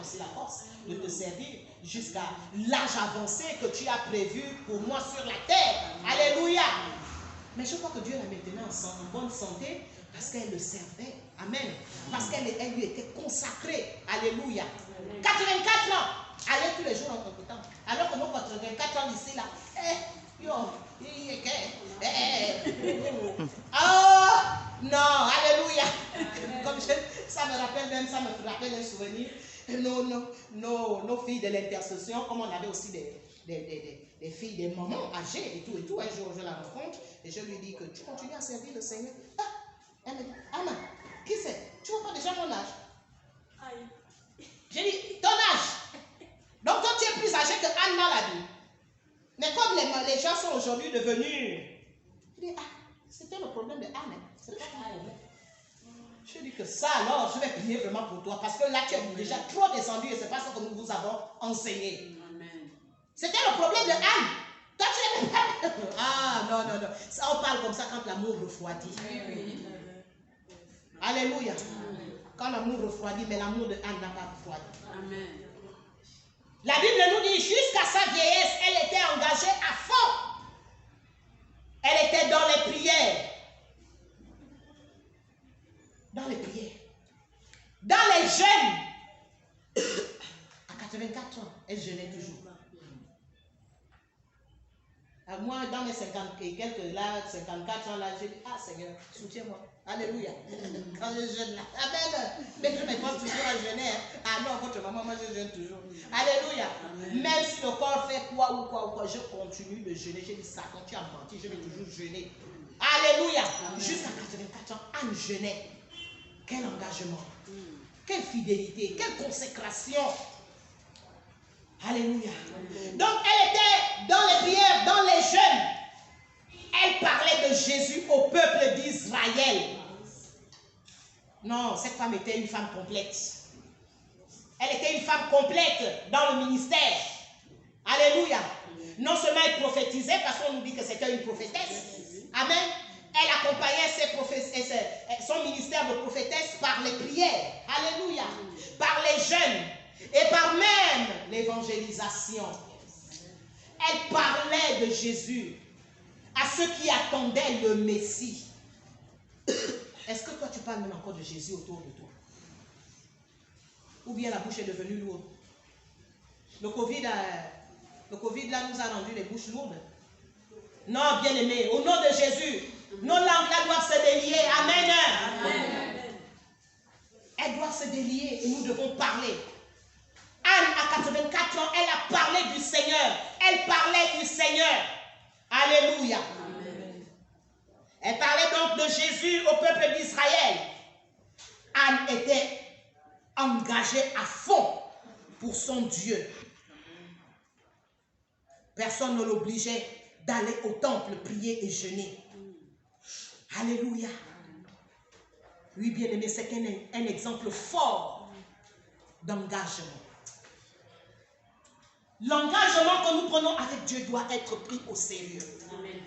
aussi la force de te servir jusqu'à l'âge avancé que tu as prévu pour moi sur la terre. Alléluia. Mais je crois que Dieu l'a maintenant en bonne santé parce qu'elle le servait. Amen. Parce qu'elle lui était consacrée. Alléluia. 84 ans. Allez tous les jours en compétent. Alors que nos 84 ans ici, là, oh, non, alléluia. Comme ça me rappelle même, ça me rappelle un souvenir. Nos filles de l'intercession, comme on avait aussi des filles, des mamans âgées et tout. Un jour, je la rencontre et je lui dis que tu continues à servir le Seigneur. Ah, elle me dit, Anna, qui c'est? Tu vois pas déjà mon âge? Aïe. J'ai dit, ton âge. Donc toi, tu es plus âgé que Anna l'a dit. Mais comme les gens sont aujourd'hui devenus... Je dis, ah, c'était le problème de Anne. Hein? C'est pas ton problème. Je dis que ça, alors, je vais prier vraiment pour toi. Parce que là, tu es déjà trop descendu et c'est pas ça que nous vous avons enseigné. C'était le problème de Anne. Toi, tu es... Ah, non. Ça, on parle comme ça quand l'amour refroidit. Alléluia. Quand l'amour refroidit, mais l'amour de Anne n'a pas refroidi. Amen. La Bible nous dit, jusqu'à sa vieillesse, elle était engagée à fond. Elle était dans les prières. Dans les prières. Dans les jeûnes. À 84 ans, elle jeûnait toujours. À moi, dans mes 50 et quelques là, 54 ans là, j'ai dit, ah Seigneur, soutiens-moi. Alléluia. Quand je jeûne là. Amen. Mais je me pense toujours à jeûner. Hein. Ah non, votre maman, moi je jeûne toujours. Alléluia. Amen. Même si le corps fait quoi ou quoi, je continue de jeûner. J'ai dit, Satan, tu as menti, je vais toujours jeûner. Alléluia. Jusqu'à 84 ans, Anne jeûnait. Quel engagement. Quelle fidélité. Quelle consécration. Alléluia. Donc elle était dans les prières, dans les jeûnes. Elle parlait de Jésus au peuple d'Israël. Non, cette femme était une femme complète. Elle était une femme complète dans le ministère. Alléluia. Non seulement elle prophétisait, parce qu'on nous dit que c'était une prophétesse. Amen. Elle accompagnait son ministère de prophétesse par les prières. Alléluia. Par les jeûnes. Et par même l'évangélisation. Elle parlait de Jésus à ceux qui attendaient le Messie. Est-ce que toi tu parles même encore de Jésus autour de toi? Ou bien la bouche est devenue lourde? Le Covid là nous a rendu les bouches lourdes. Non, bien aimé, au nom de Jésus, nos langues là doivent se délier. Amen. Amen. Elles doivent se délier et nous devons parler. Anne, à 84 ans, elle a parlé du Seigneur. Elle parlait du Seigneur. Alléluia. Amen. Elle parlait donc de Jésus au peuple d'Israël. Anne était engagée à fond pour son Dieu. Personne ne l'obligeait d'aller au temple, prier et jeûner. Alléluia. Oui, bien aimé, c'est un exemple fort d'engagement. L'engagement que nous prenons avec Dieu doit être pris au sérieux. Amen.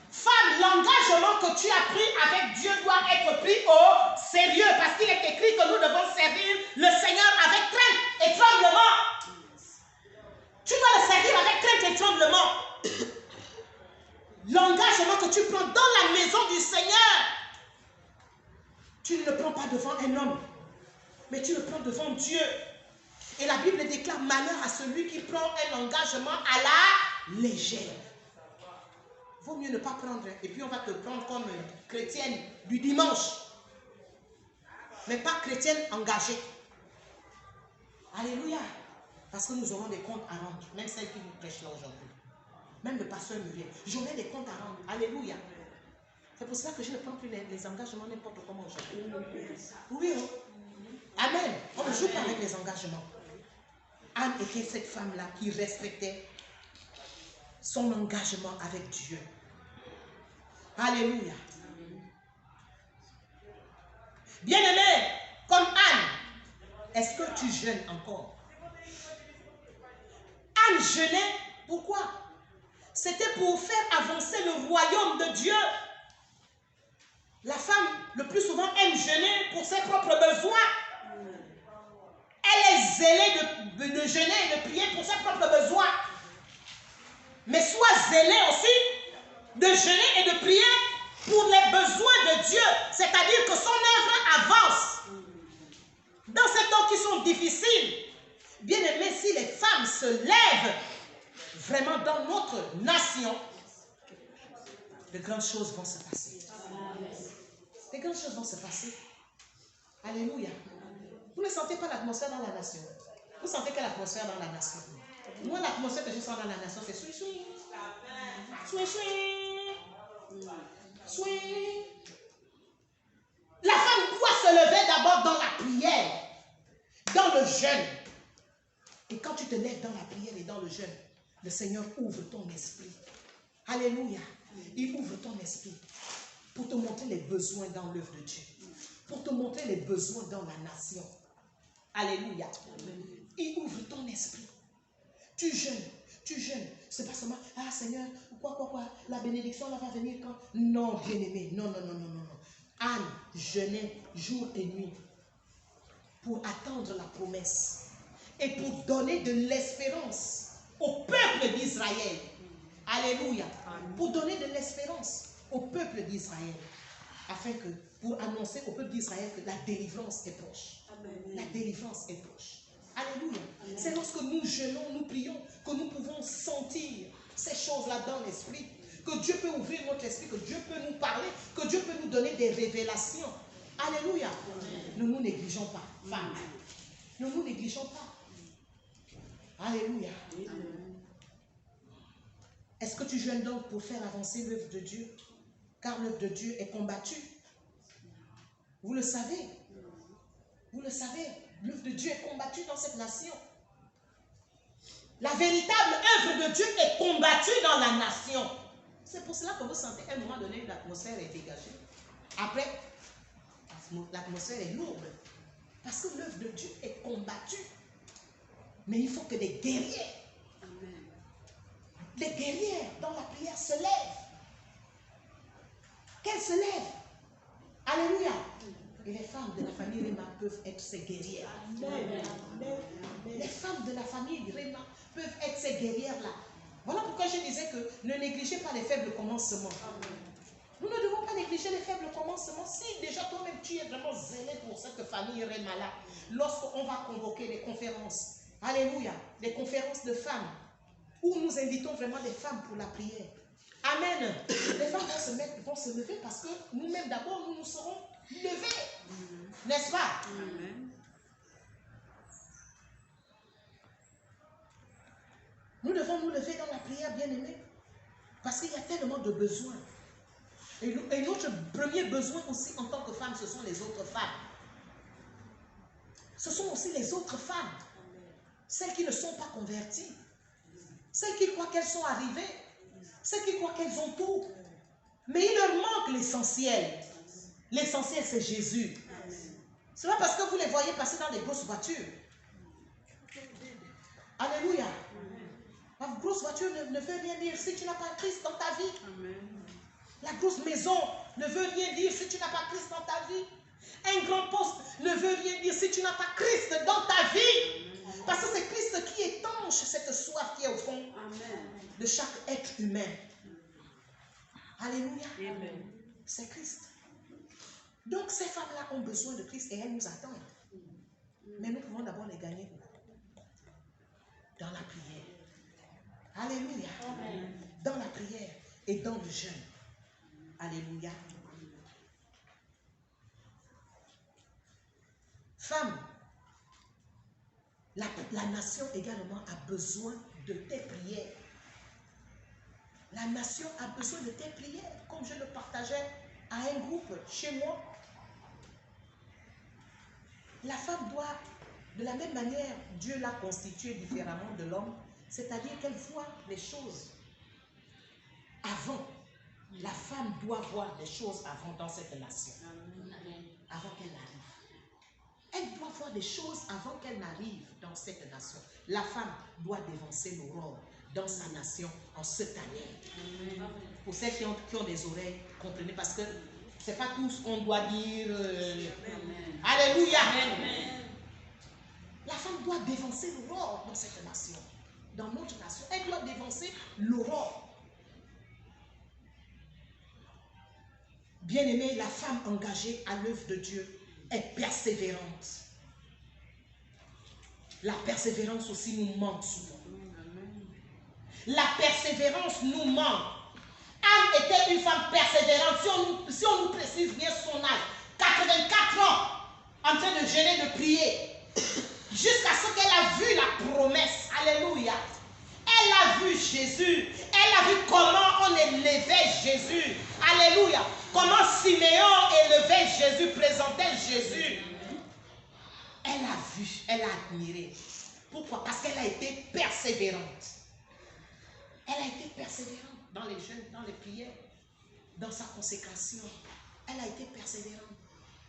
Femme, l'engagement que tu as pris avec Dieu doit être pris au sérieux parce qu'il est écrit que nous devons servir le Seigneur avec crainte et tremblement. Tu dois le servir avec crainte et tremblement. L'engagement que tu prends dans la maison du Seigneur, tu ne le prends pas devant un homme, mais tu le prends devant Dieu. Et la Bible déclare malheur à celui qui prend un engagement à la légère. Vaut mieux ne pas prendre. Et puis on va te prendre comme chrétienne du dimanche. Mais pas chrétienne engagée. Alléluia. Parce que nous aurons des comptes à rendre. Même celle qui nous prêche là aujourd'hui. Même le pasteur me vient. J'aurai des comptes à rendre. Alléluia. C'est pour cela que je ne prends plus les engagements n'importe comment aujourd'hui. Oui. Amen. On ne joue pas avec les engagements. Anne était cette femme-là qui respectait son engagement avec Dieu. Alléluia. Bien-aimé, comme Anne, est-ce que tu jeûnes encore? Anne jeûnait, pourquoi? C'était pour faire avancer le royaume de Dieu. La femme, le plus souvent, aime jeûner pour ses propres besoins. de jeûner et de prier pour ses propres besoins. Mais sois zélé aussi de jeûner et de prier pour les besoins de Dieu. C'est-à-dire que son œuvre avance. Dans ces temps qui sont difficiles, bien aimé, si les femmes se lèvent vraiment dans notre nation, de grandes choses vont se passer. De grandes choses vont se passer. Alléluia. Vous ne sentez pas l'atmosphère dans la nation? Vous sentez quelle atmosphère dans la nation? Moi, l'atmosphère que je sens dans la nation, c'est swing, swing. Swing, swing. Swing. La femme doit se lever d'abord dans la prière, dans le jeûne. Et quand tu te lèves dans la prière et dans le jeûne, le Seigneur ouvre ton esprit. Alléluia. Il ouvre ton esprit pour te montrer les besoins dans l'œuvre de Dieu. Pour te montrer les besoins dans la nation. Alléluia. Il ouvre ton esprit. Tu jeûnes, tu jeûnes. C'est pas seulement, ah Seigneur, quoi, la bénédiction là va venir quand? Non, bien-aimé, non. Anne jeûnait jour et nuit pour attendre la promesse et pour donner de l'espérance au peuple d'Israël. Alléluia. Pour donner de l'espérance au peuple d'Israël. Afin que, pour annoncer au peuple d'Israël que la délivrance est proche. Amen. La délivrance est proche. Alléluia. C'est lorsque nous jeûnons, nous prions, que nous pouvons sentir ces choses-là dans l'esprit. Que Dieu peut ouvrir notre esprit, que Dieu peut nous parler, que Dieu peut nous donner des révélations. Alléluia. Amen. Ne nous négligeons pas, femmes. Ne nous négligeons pas. Alléluia. Est-ce que tu jeûnes donc pour faire avancer l'œuvre de Dieu? Car l'œuvre de Dieu est combattue. Vous le savez. Vous le savez. L'œuvre de Dieu est combattue dans cette nation. La véritable œuvre de Dieu est combattue dans la nation. C'est pour cela que vous sentez à un moment donné l'atmosphère est dégagée. Après, l'atmosphère est lourde. Parce que l'œuvre de Dieu est combattue. Mais il faut que des guerriers, les guerrières dans la prière se lèvent. Qu'elles se lèvent. Alléluia. Et les femmes de la famille Réma peuvent être ces guerrières. Les femmes de la famille Réma peuvent être ces guerrières-là. Voilà pourquoi je disais que ne négligez pas les faibles commencements. Nous ne devons pas négliger les faibles commencements. Si déjà toi-même tu es vraiment zélé pour cette famille Réma-là, lorsqu'on va convoquer des conférences, alléluia, des conférences de femmes, où nous invitons vraiment des femmes pour la prière. Amen. Les femmes vont se lever parce que nous-mêmes d'abord, nous nous serons levés. N'est-ce pas? Amen. Nous devons nous lever dans la prière, bien-aimés, parce qu'il y a tellement de besoins. Et notre premier besoin aussi en tant que femme, ce sont les autres femmes. Ce sont aussi les autres femmes. Celles qui ne sont pas converties. Celles qui croient qu'elles sont arrivées. Celles qui croient qu'elles ont tout. Mais il leur manque l'essentiel. L'essentiel, c'est Jésus. Ce n'est pas parce que vous les voyez passer dans des grosses voitures. Alléluia. La grosse voiture ne veut rien dire si tu n'as pas Christ dans ta vie. La grosse maison ne veut rien dire si tu n'as pas Christ dans ta vie. Un grand poste ne veut rien dire si tu n'as pas Christ dans ta vie. Parce que c'est Christ qui étanche cette soif qui est au fond de chaque être humain. Alléluia. C'est Christ. Donc ces femmes-là ont besoin de Christ et elles nous attendent. Mais nous pouvons d'abord les gagner dans la prière. Alléluia. Dans la prière et dans le jeûne. Alléluia. Femmes, la nation également a besoin de tes prières. La nation a besoin de tes prières, comme je le partageais à un groupe chez moi. La femme doit, de la même manière, Dieu l'a constituée différemment de l'homme, c'est-à-dire qu'elle voit les choses avant. La femme doit voir les choses avant dans cette nation, avant qu'elle arrive. Elle doit voir des choses avant qu'elle n'arrive dans cette nation. La femme doit dévancer l'aurore dans sa nation en cette année. Pour celles qui ont des oreilles, comprenez, parce que ce n'est pas tout ce qu'on doit dire. Alléluia. La femme femme doit dévancer l'aurore dans cette nation. Dans notre nation, elle doit dévancer l'aurore. Bien-aimée, la femme engagée à l'œuvre de Dieu est persévérante. La persévérance aussi nous manque souvent. La persévérance nous manque. Anne était une femme persévérante. Si on nous précise bien son âge, 84 ans, en train de jeûner, de prier, jusqu'à ce qu'elle a vu la promesse. Alléluia. Elle a vu Jésus. Elle a vu comment on élevait Jésus. Alléluia. Comment Siméon élevait Jésus, présentait Jésus. Elle a vu, elle a admiré. Pourquoi? Parce qu'elle a été persévérante. Elle a été persévérante dans les jeûnes, dans les prières, dans sa consécration. Elle a été persévérante.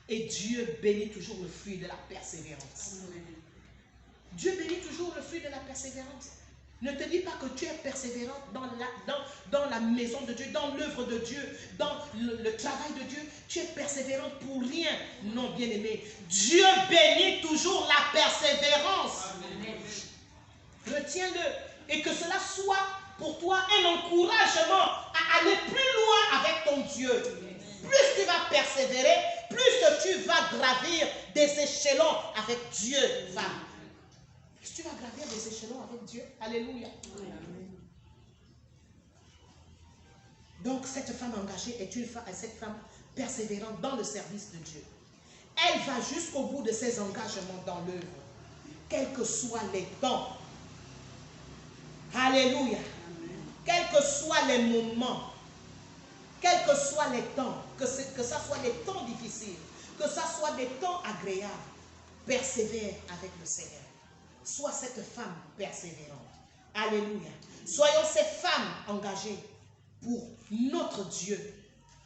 Et Dieu bénit toujours le fruit de la persévérance. Dieu bénit toujours le fruit de la persévérance. Ne te dis pas que tu es persévérante dans la maison de Dieu, dans l'œuvre de Dieu, dans le travail de Dieu. Tu es persévérante pour rien. Non, bien-aimé. Dieu bénit toujours la persévérance. Retiens-le. Et que cela soit pour toi un encouragement à aller plus loin avec ton Dieu. Plus tu vas persévérer, plus tu vas gravir des échelons avec Dieu, femme. Plus tu vas gravir des échelons avec Dieu. Alléluia. Donc, cette femme engagée est cette femme persévérante dans le service de Dieu. Elle va jusqu'au bout de ses engagements dans l'œuvre, quels que soient les temps. Alléluia. Quels que soient les moments, quels que soient les temps, que ce soit des temps difficiles, que ce soit des temps agréables, persévère avec le Seigneur. Sois cette femme persévérante. Alléluia. Soyons ces femmes engagées pour notre Dieu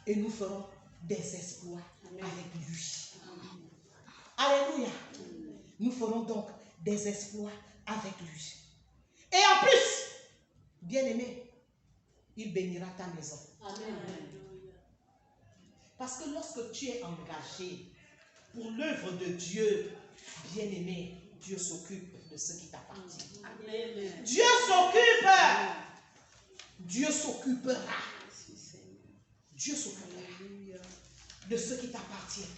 et nous ferons des exploits avec lui. Alléluia. Nous ferons donc des exploits avec lui. Et en plus, bien-aimé, il bénira ta maison. Amen. Parce que lorsque tu es engagé pour l'œuvre de Dieu, bien-aimé, Dieu s'occupe de ce qui t'appartient. Dieu s'occupe. Dieu s'occupera. Dieu s'occupera de ce qui t'appartient.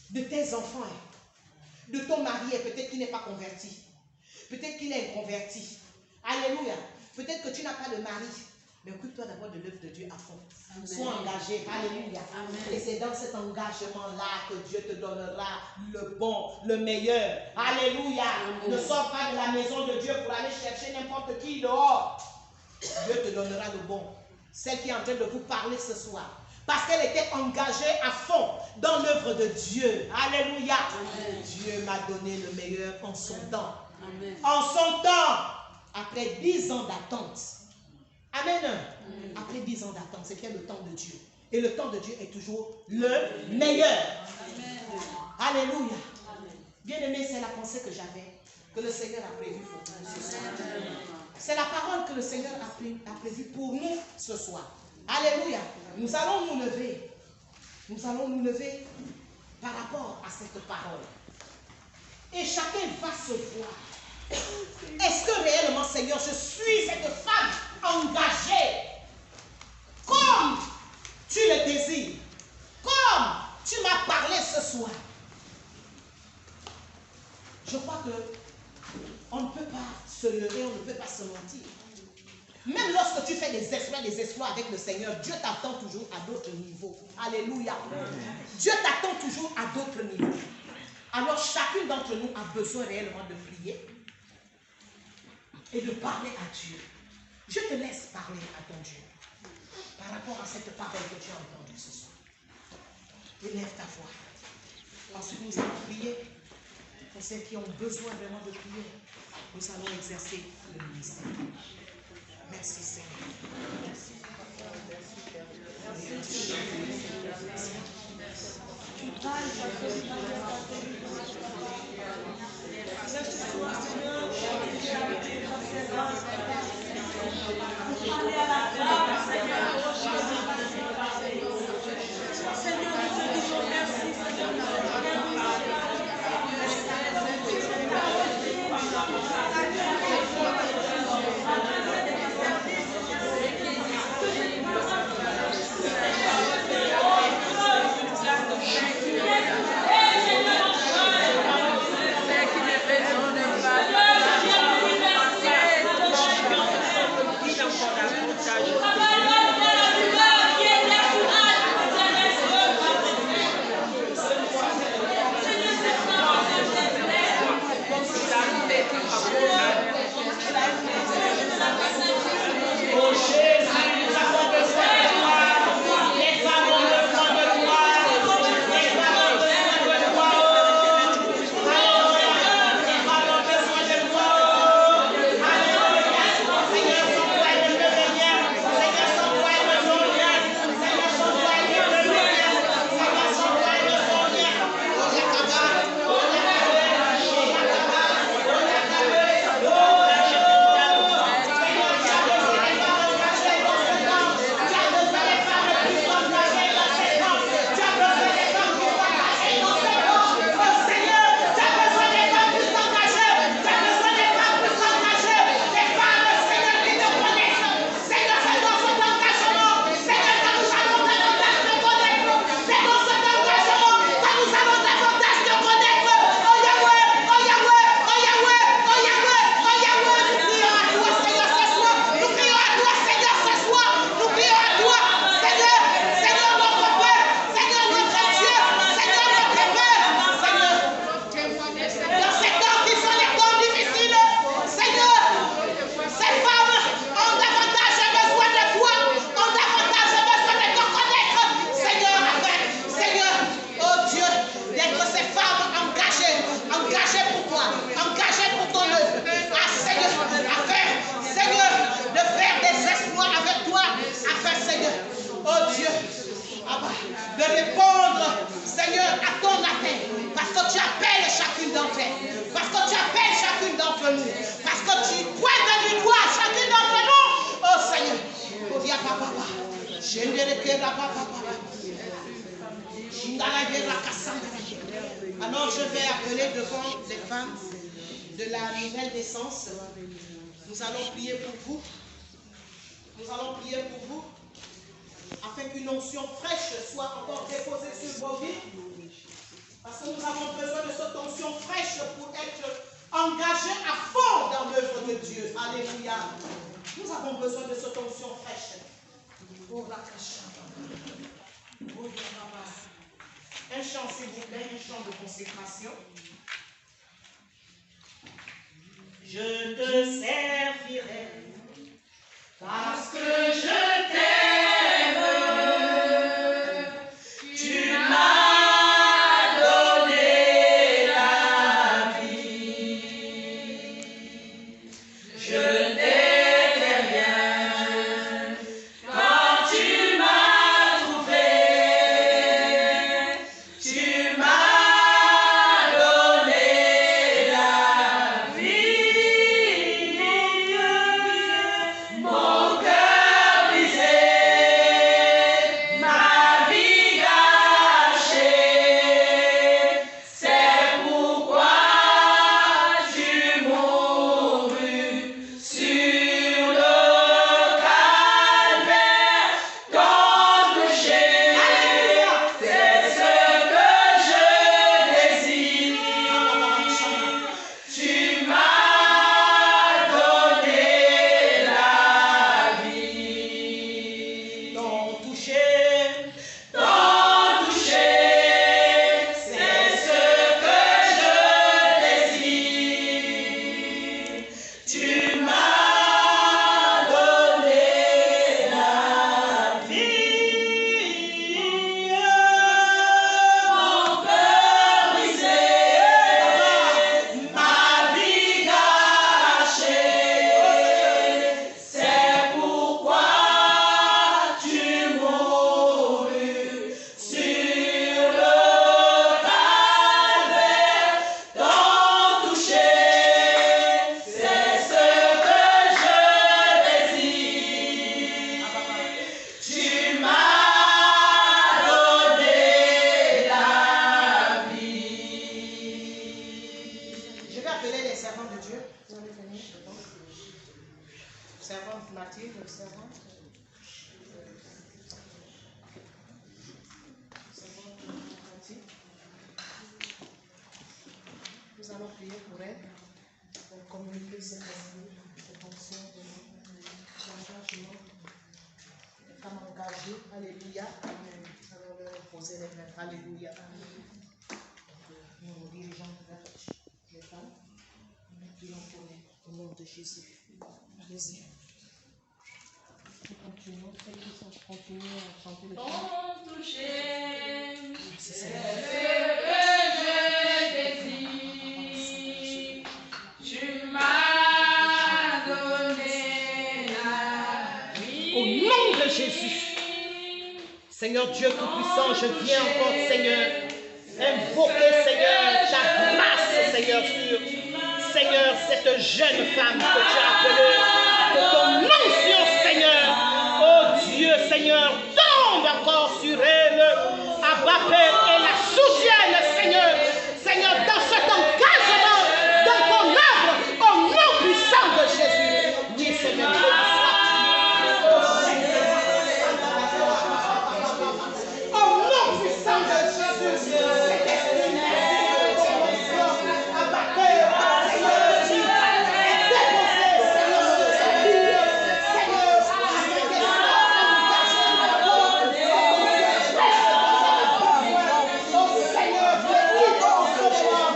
De tes enfants. De ton mari, peut-être qu'il n'est pas converti. Peut-être qu'il est inconverti. Alléluia. Peut-être que tu n'as pas de mari. Mais occupe-toi d'abord de l'œuvre de Dieu à fond. Amen. Sois engagé. Alléluia. Amen. Et c'est dans cet engagement-là que Dieu te donnera le bon, le meilleur. Alléluia. Amen. Ne sors pas de la maison de Dieu pour aller chercher n'importe qui dehors. Dieu te donnera le bon. Celle qui est en train de vous parler ce soir. Parce qu'elle était engagée à fond dans l'œuvre de Dieu. Alléluia. Amen. Dieu m'a donné le meilleur en son temps. Amen. En son temps. Après 10 ans d'attente. Amen. Amen. Après 10 ans d'attente, c'était le temps de Dieu. Et le temps de Dieu est toujours le meilleur. Amen. Alléluia. Bien-aimé, c'est la pensée que j'avais, que le Seigneur a prévue pour nous ce soir. C'est la parole que le Seigneur a prévue pour nous ce soir. Alléluia. Nous allons nous lever. Nous allons nous lever par rapport à cette parole. Et chacun va se voir. Est-ce que réellement, Seigneur, je suis cette femme engagée comme tu le désires, comme tu m'as parlé ce soir? Je crois que on ne peut pas se leurrer, on ne peut pas se mentir. Même lorsque tu fais des exploits avec le Seigneur, Dieu t'attend toujours à d'autres niveaux. Alléluia. Dieu t'attend toujours à d'autres niveaux. Alors chacune d'entre nous a besoin réellement de prier et de parler à Dieu. Je te laisse parler à ton Dieu par rapport à cette parole que tu as entendue ce soir. Élève ta voix. Ensuite, nous allons prier pour ceux qui ont besoin vraiment de prier. Nous allons exercer le ministère. Merci Seigneur. Merci. Parce que tu appelles chacune d'entre nous. Parce que tu pointes du doigt chacune d'entre nous. Oh Seigneur. Oh viens papa. Alors je vais appeler devant les femmes de la nouvelle naissance. Nous allons prier pour vous. Nous allons prier pour vous. Afin qu'une onction fraîche soit encore déposée sur vos vies. Parce que nous avons besoin de cette onction fraîche pour être engagés à fond dans l'œuvre de Dieu. Alléluia. Nous avons besoin de cette onction fraîche. Un chant, s'il vous plaît, un chant de consécration. Je te servirai parce que je t'aime. Tu m'as donné la vie. Je n'étais rien quand tu m'as trouvé. Tu m'as donné la vie. Mon cœur brisé, ma vie gâchée, c'est pourquoi tu mourus sur le calvaire. Ton péché, c'est ce que je désire. Tu m'as donné la vie. Ton toucher, c'est ce que je désire. Tu m'as donné la vie. Mon cœur brisé, ma vie gâchée, c'est pourquoi tu mourus sur le calvaire. Ton toucher, c'est ce que je désire. Tu m'as donné la vie. Je vais appeler les servants de Dieu. Vous allez venir devant. Servante Mathilde, servante. Servante Mathilde. Nous allons prier pour elle, pour communiquer cette esprit, cette onction de l'engagement. Les femmes engagées, alléluia. Nous allons leur poser les mains, alléluia. Nous nous dirigeons vers les femmes. Nous prions pour elles, au nom de Jésus. Allez-y. Nous continuons, celles qui sont continuées à chanter le chant. Ton toucher, Merci, c'est Seigneur. ce que je désire. Tu m'as donné la vie. Au nom de Jésus. Seigneur Dieu Tout-Puissant, je viens encore, Seigneur, invoquer, Seigneur, ta grâce, Seigneur, sur, Seigneur, cette jeune femme que tu as appelée, que ton onction, Seigneur, oh Dieu, Seigneur, tombe encore sur elle, Abba Père, et la soutienne, Seigneur, Seigneur, dans cet engagement, dans ton œuvre, au nom puissant de Jésus. Oui, Seigneur, béni sois-tu. Au nom puissant de Jésus, cet esprit merveilleux, ton onction, Abba Père, Seigneur, tu es déposé, Seigneur, sur cette vie, Seigneur, afin qu'elle soit engagée dans l'œuvre, oh Seigneur, bénis ton Seigneur,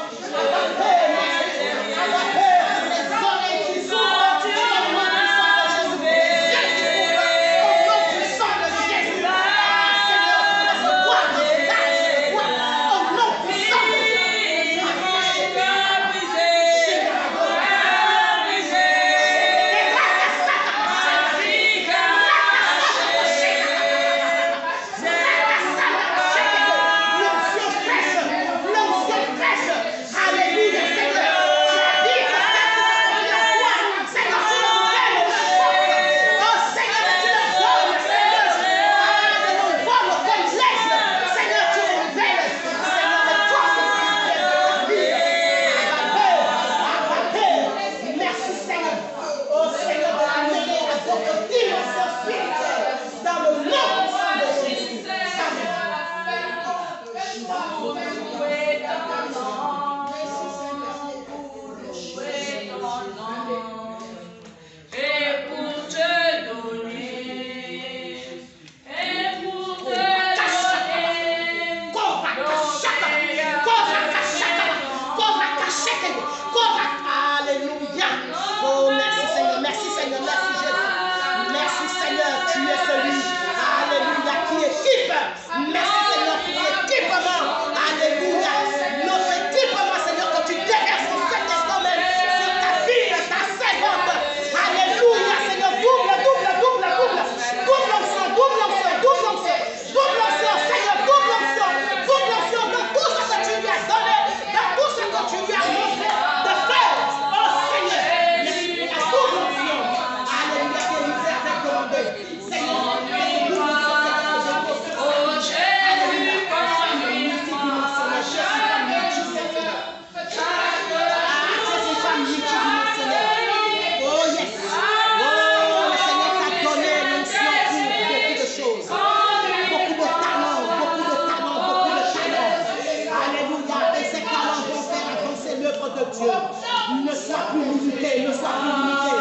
ne sois plus limité, ne sois plus limité.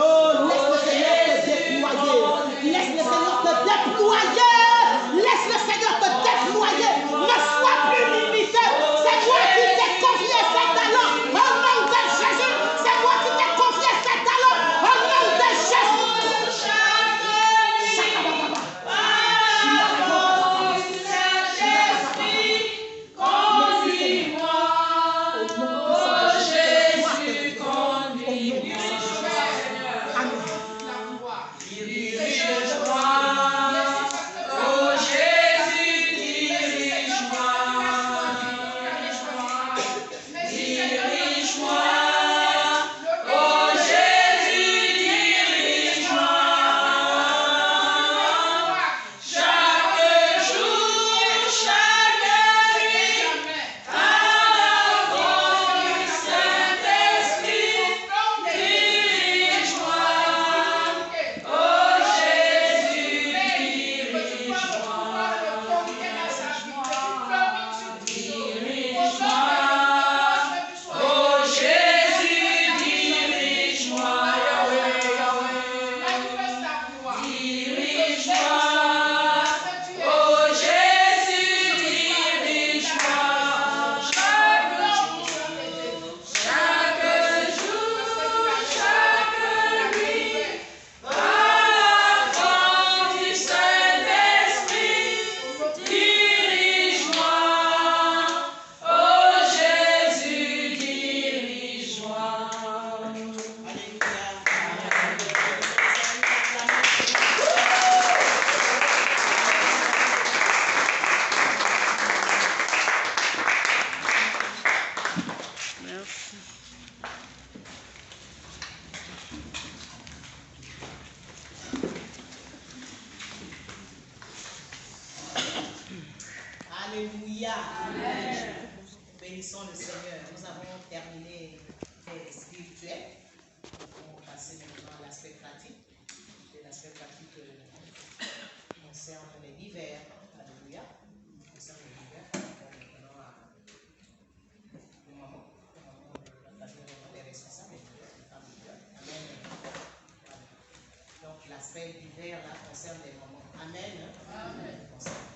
Oh, laisse le Seigneur te déployer. Laisse le Seigneur te déployer. Laisse le Seigneur te déployer. Ne sois plus limité. C'est moi qui t'ai confié ces talents. Au nom de Jésus, c'est moi qui t'ai confié ces talents. Au nom de Jésus. Alléluia. Amen. Bénissons le Seigneur. Nous avons terminé les spirituels. On va passer maintenant à l'aspect pratique. Et l'aspect pratique concerne les divers. Alléluia. Concerne les divers. Maintenant, le moment de la famille des responsables des femmes de Dieu. Amen. Donc l'aspect divers là concerne les moments. Amen. Amen.